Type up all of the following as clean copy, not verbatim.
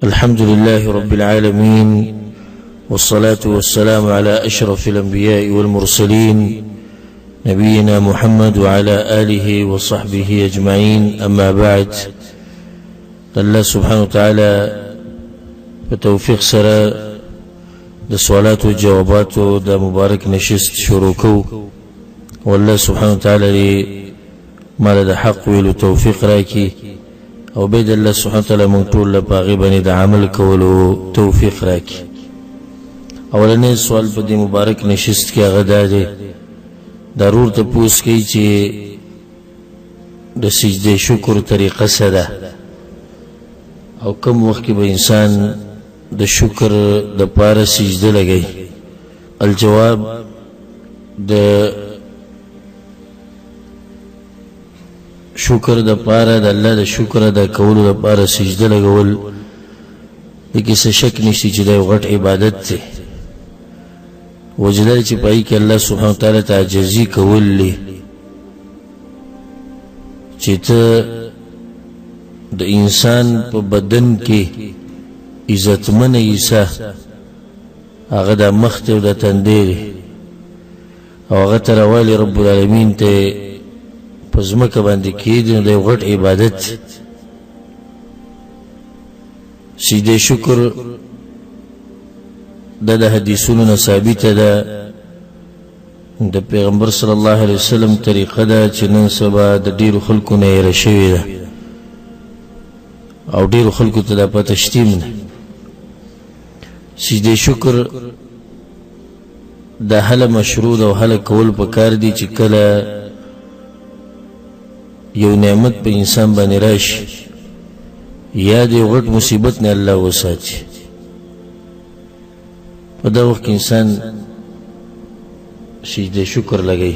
الحمد لله رب العالمين، والصلاة والسلام على أشرف الأنبياء والمرسلين نبينا محمد وعلى آله وصحبه أجمعين. أما بعد، الله سبحانه وتعالى بتوفيق سرى دا سوالات وجوابات دا مبارك نشست شروكو، والله سبحانه وتعالى ما لدى حق ويلو توفيق راكي، او بيد الله سبحانه وتعالى منطول لباغباني دا عمل كولو توفيق راكي. اولاني سوال بدي مبارك نشست كي غدا دي ضرور تپوس کی چه دا سجده شکر طریقه سده او کم وقت کی با انسان دا شکر دا پارا سجده لگئی. الجواب دا شکر دا پارا دا اللہ دا شکر دا کولو دا پارا سجده لگول لیکن سے شک نشتی چه دا غٹ عبادت تے وجدار چی پایی که اللہ سبحانه وتعالی تعجزی کول لی چی تا دا انسان پا بدن کی عزتمن ایسا آغا دا مخت و دا تندیر او آغا تروالی رب العالمین تا پزمک باندی کی دی دا غٹ عبادت. سجده شکر دا حدیثونو ثابت دا پیغمبر صلی اللہ علیہ وسلم طریقه دا چه نن سبا دا دیر خلقو نیره شوی دا او دیر خلقو تا دا پتشتیم دا. سجده شکر دا حل مشروع دا و حل کول پکار دی چه کلا یو نعمت پا انسان بانی راش یا دی غٹ مصیبت نے اللہ وساتی په دا وخت انسان سجده شکر لګي.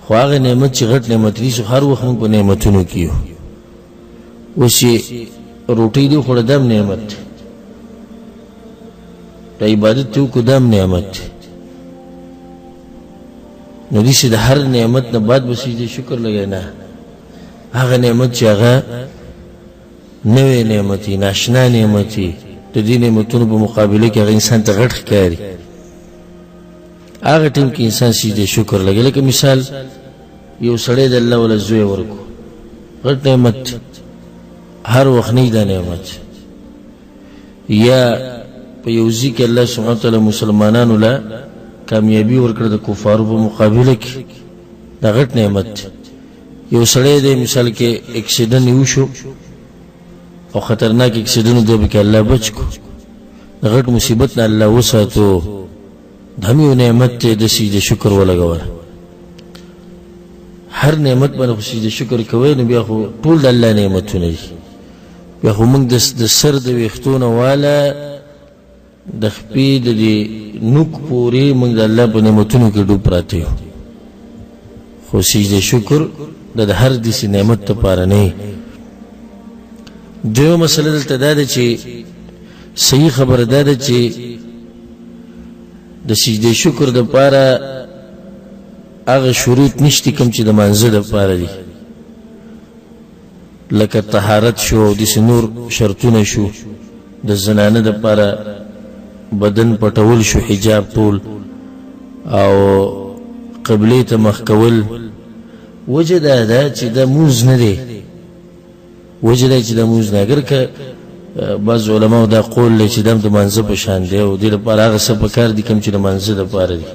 خو هغه نعمت چې غټ نعمت دي هر وخت موږ په نعمتونو کیو وشي روټي دی خو دم نعمت د عبادت ته کو دم نعمت نو دي چې د هر نعمت نه بعد به سجده شکر لګي نه هغه نعمت چې هغه نوې نعمتي ناشنا نعمتي د دې نعمتونو په مقابله کې هغه انسان ته غټ ښکاري. هغه ټیم کې انسان سجده شکر لګي. لکه مثال یو سړی د الله ولا زوی ورکو غټ نعمت هر وخت نه دا نعمت یا په یو ځکه الله سبحانه وتعالی مسلمانانو لا کامیابی ورکړه د کفارو په مقابله کې دا غټ نعمت. یو سړی د مثال کې اکسیډنټ وشو او خطرناک اکسیډنټ دی به الله بچ کو غټ مصیبت نه الله وساتو دمیو نعمت ته د سجده شکر ولګول. هر نعمت باندې سجده شکر کوي نو بیا خو ټول د الله نعمتونه دي. بیا خو موږ د سر د ویختونه والا د خپې د نوک پورې موږ د الله په نعمتونو کې ډوب پراته یو. خو سجده شکر د هر دې نعمت لپاره نه. دیو مسئله دلته دا ده چې صحیح خبر دا ده چې د سجده شکر د پاره هغه شروط نشتی کوم چې د منځ د پاره دي لکه طهارت شو او د نور شرطونه شو د زنانه د پاره بدن پټول شو حجاب ټول او قبله ته مخ کول. وجه دا چې د موز نه دی وجه دا چې د موز نه اگر که بعض علماء دا قول لري چې د منځ په شان دی او د لپاره هغه څه په کار دي کوم چې د منځ د پاره دي.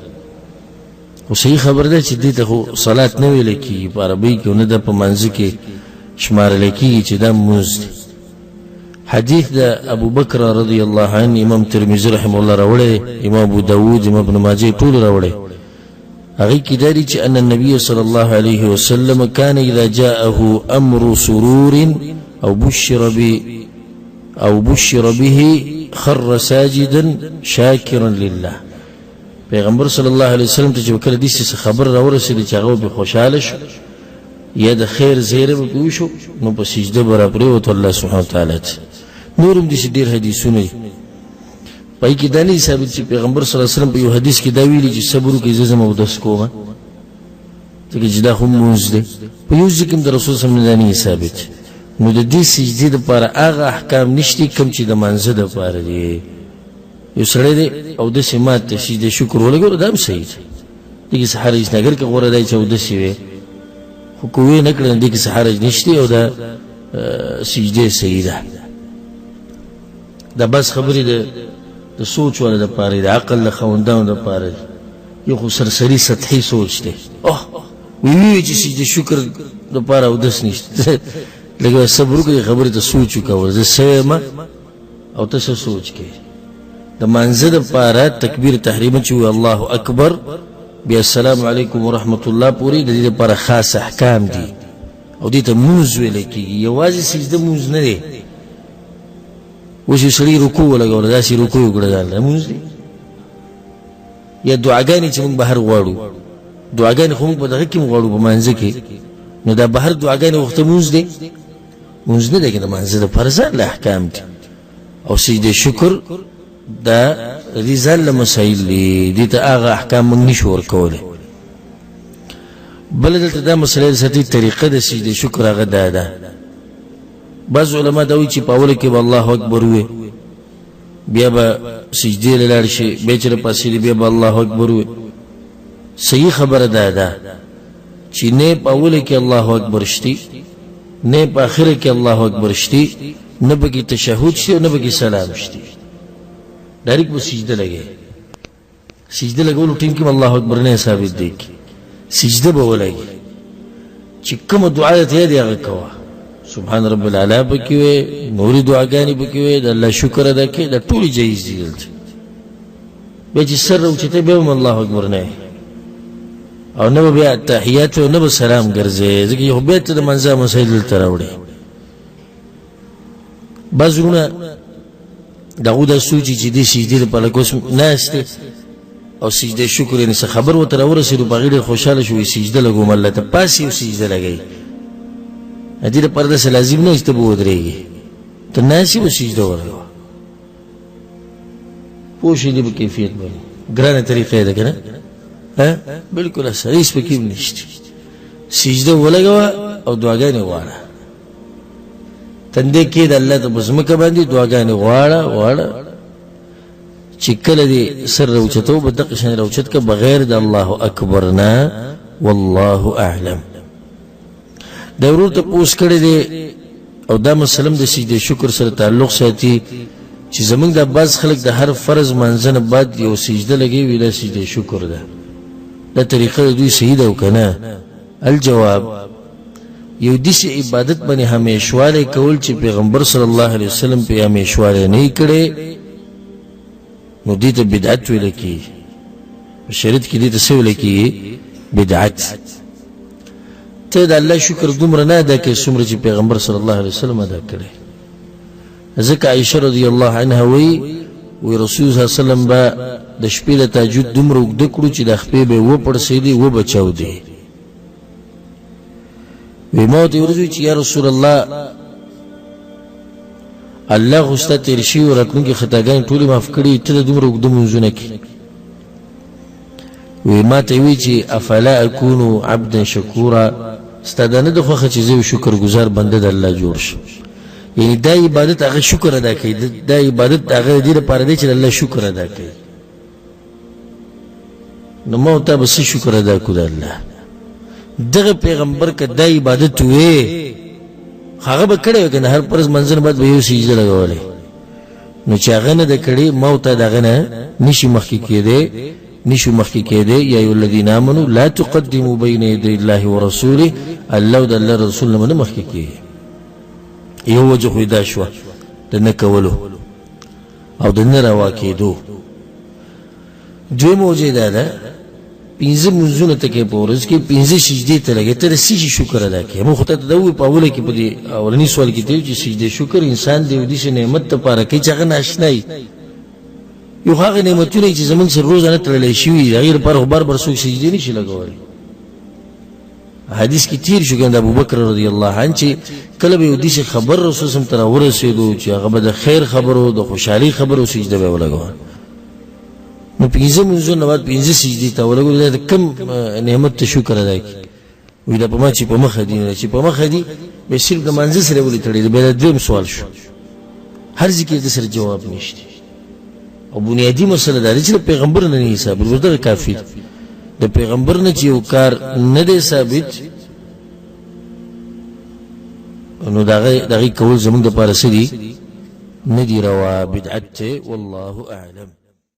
او صحیح خبر ده چې دې ته خو صلات نه ویل کیږي په عربي کې نه د په منځ کې شمارل کیږي چې د موز دی. حدیث د ابو بکر رضی الله عنه امام ترمذی رحمه الله راوړی، امام ابو داود، امام ابن ماجه ټول راوړی. هغه کې داري چې ان النبي صلى الله عليه وسلم كان اذا جاءه امر سرور او بشر به خر ساجدا شاكرا لله. پیغمبر صلی الله علیه وسلم ته چې کله دې څه خبر راورسېد چې هغه به خوشاله شو یا د خیر زیره به وشو نو په سجده برابر وته الله سبحانه وتعالی. نورم دې ډیر حدیثونه پای کې دلی ثابت چې پیغمبر صلی الله علیه وسلم په یو حدیث کې دا ویلي چې صبر وکړئ زما او داس کومه ځکه چې دا هم موږ دې په یو ځکه د رسول صلی الله علیه وسلم ثابت نو د دې سجدې دپاره هغه احکام نشته کوم چې د مانځه دپاره دي. یو سړی دی اودس یې مات دی سجدې شکر ولګوله دا هم صحیح دی دې کې څه حرج نه اګر که غوره دی چې اودس یې وی خو که ویې نه کړه دې کې څه حرج نشته او دا سجدې صحیح ده. دا بس خبرې د سوچ والا دپاره د عقل د خاوندانو دپاره دی. یو خو سرسري سطحي سوچ دی وی چې سجدې شکر دپاره اودس نشته لکه صبر وکړې خبرې ته سوچ وکول زه سوی یم او ته څه سوچ کوې. د مانځه دپاره تکبیر تحریمه چې وي الله اکبر بیا السلام علیکم ورحمت الله پورې د دې دپاره خاص احکام دي او دې ته مونځ ویلی کېږي. یوازې سجده مونځ نه دی. اوس یو سړي رکوع ولګوله داسې رکوع وکړه دا لمونځ دی. یا دعاګانې چې موږ بهر غواړو دعاګانې خو موږ په دغه کې هم غواړو په مانځه کې نو دا بهر دعاګانې وخته مونځ دی مونځ نه دی که د مانځه دپاره ځان له احکام دي. او سجدې شکر دا دې ځان له مسایل دي دې ته هغه احکام موږ نشو ورکولی. بله دلته دا مسله د سطحي طریقه د سجدې شکر هغه دا ده. بعض علما دا وایي چې په اوله کې به الله اکبر ووایي بیا به سجدې له لاړ شي بیا چې راپاڅېږي بیا به الله اکبر ووایي. صحیح خبره دا ده چې نه په اوله کې الله اکبر شتي نه په آخره کې الله اکبر شتي نه پکې تشهد شي او نه پکې سلام شتي. ډایرکټ به سجده لګي سجده لګولو ټیم کې الله اکبر نه ثابت دی سجده به ولګي چې کومه دعا ته یې هغه کوه سبحان رب العلا پکې وي نورې دعاګانې پکې وي د الله شکر ادا کړي دا ټولې جایز دي. دلته بیا چې سر راوچته بیا هم الله اکبر نه او نه به بیا تحیات او نه به سلام ګرځي ځکه یو بیا ته د منځه مسایل دلته راوړي. بعض وروڼه دغه دا سوچي چې دې سجدې لپاره کوس ناست او سجده شکر یې څه خبر ورته راورسېدو په هغې ډېر خوشحاله شو سجده لګوم الله ته پاسې او سجده لګوي دې لپاره داسې لازم نه چې ته به ودرېږي ته ناست یې به سجده ولګوه پوه شې دې په کیفیت باندې ګرانه طریقه یې ده که نه بلکل اسانه هېڅ پکې هم نشته. سجده ولګوه او دعاګانې غواړه تندې کښېږده الله ته په ځمکه باندې دعاګانې غواړه چې کله دې سر راوچتو به دقه شان راوچت که بغیر د الله اکبر نه والله اعلم. دا ورور تپوس کړی دی او دا مسلم د سجدې شکر سره تعلق ساتي چې زمونږ د بعض خلک د هر فرض مانځه نه بعد یو سجده لګوي دا سجدې شکر ده. دا طریقه د دوی صحیح ده او که نه؟ الجواب یو داسې عبادت باندې همیشوالی کول چې پیغمبر صلی الله علیه وسلم پې همیشوالی نه یې کړی نو دې ته بدعت ویلی کېږي. په شریعت کې دې ته څه ویلی کېږي؟ بدعت. ته د الله شکر دومره نه ادا کوې څومره چې پیغمبر صلی الله علیه وسلم ادا کړی. ځکه عایشه رضی الله عنها وی رسول صلی الله علیه وسلم به د شپې له تهجد دومره اوږده کړو چې د خپې به یې وپړسېدې وبه چاودې. وی ما ورته ورځوي چې یا رسول الله الله خو ستا تېر شوي او راتلونکي خطاګانې ټولې معاف کړي ته د دومره اوږده مونځونه کې وی ما ته وی چې افلا اکونو عبدا شکورا ستا دا نه ده خوښه چې زه یو شکر ګزار بنده د الله جوړ شم. یعنی دا عبادت هغه شکر ادا کوي دا عبادت هغه د دې لپاره دی چې د الله شکر ادا کوي. نو ما ورته به څه شکر ادا کړو د الله دغه پیغمبر که دا عبادت وی هغه به کړی وی که نه هر فرض منځ نه بعد به یو سجده لګولی نو چې هغه نه ده کړې ما ورته د هغه نه نشي مخکې کېدی یا ایها الذین آمنوا لا تقدموا بین یدی الله ورسوله الله او د الله رسول نه نه مخکې کېږي. یو وجه خو دا شوه د نه کولو او د نه روا کېدو. دویمه وجه دا ده پنځه مونځونه ته کوې په ورځ کې پنځه سجدې ته لګې ته د څه شي شکر ادا کوې. موږ خو ته دا ووایو په اوله کې په دې اولني سوال کې ته وایو چې سجدې شکر انسان د یو داسې نعمت دپاره کوي چې هغه ناشنا وي. یو هغه نعمتونه چې زمونږ سره روزانه تړلی شوي د هغې لپاره خو بار بار څوک سجدې نه شي لګولی. حدیث کې تیر شو کنه ابوبکر رضی الله عنه چې کله به یو داسې خبر رسول صلی الله علیه وسلم ته راورسېدو چې هغه به د خیر خبرو د خوشحالۍ خبرو سجده به یې ولګول نو پنځه مونځونه بعد پنځه سجدې ته ولګول د کوم نعمت ته شکر ادا کړي. وی دا په ما چې په مخه دي نه چې په مخه دي به صرف د منځ سره ولې تړي به د دویم سوال شو هر ځکه د سره جواب نشته او بنیادی مسله دا چې پیغمبر نه حساب ورته کافی د پیغمبر نه چې یو کار نه دی ثابت نو دغه کول زمونږ د پاره سړي نه دی روا بدعت والله اعلم